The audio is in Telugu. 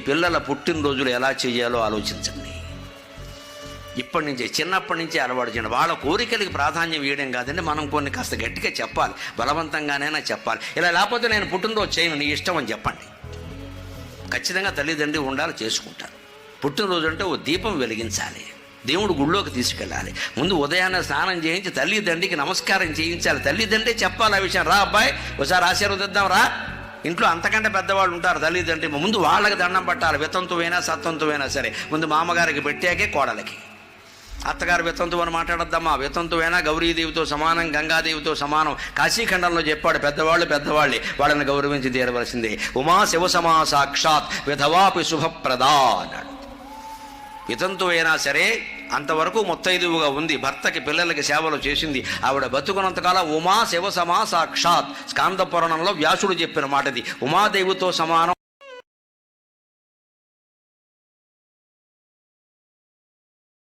పిల్లల పుట్టినరోజులు ఎలా చేయాలో ఆలోచించండి. ఇప్పటి నుంచే, చిన్నప్పటి నుంచే అలవాటు చేయండి. వాళ్ళ కోరికలకి ప్రాధాన్యం ఇవ్వడం కాదండి, మనం కొన్ని కాస్త గట్టిగా చెప్పాలి, బలవంతంగానైనా చెప్పాలి. ఇలా లేకపోతే నేను పుట్టినరోజు చేయను, నీ ఇష్టం అని చెప్పండి. ఖచ్చితంగా తల్లిదండ్రి ఉండాలి, చేసుకుంటారు. పుట్టినరోజు అంటే ఓ దీపం వెలిగించాలి, దేవుడు గుళ్ళోకి తీసుకెళ్ళాలి. ముందు ఉదయాన్నే స్నానం చేయించి తల్లిదండ్రికి నమస్కారం చేయించాలి. తల్లిదండ్రి చెప్పాలి ఆ విషయం. రా అబ్బాయి ఒకసారి ఆశీర్వదిద్దాం రా. ఇంట్లో అంతకంటే పెద్దవాళ్ళు ఉంటారు తల్లిదండ్రి, ముందు వాళ్ళకి దండం పట్టాలి. వితంతువైనా సత్తంతువైనా సరే ముందు మామగారికి పెట్టాకే కోడలికి. అత్తగారు వితంతు అని మాట్లాడొద్దమ్మా. వితంతువైనా గౌరీదేవితో సమానం, గంగాదేవితో సమానం. కాశీఖండంలో చెప్పాడు, పెద్దవాళ్ళే వాళ్ళని గౌరవించి తీరవలసిందే. ఉమా శివసమా సాక్షాత్ విధవాపి శుభప్రదా అన్నాడు. వితంతు అయినా సరే అంతవరకు ముత్తైదువుగా ఉంది, భర్తకి పిల్లలకి సేవలు చేసింది. ఆవిడ బతుకున్నంతకాలం ఉమా శివసమా సాక్షాత్. స్కాంద పురాణంలో వ్యాసుడు చెప్పిన మాట ఇది. ఉమాదేవితో సమానం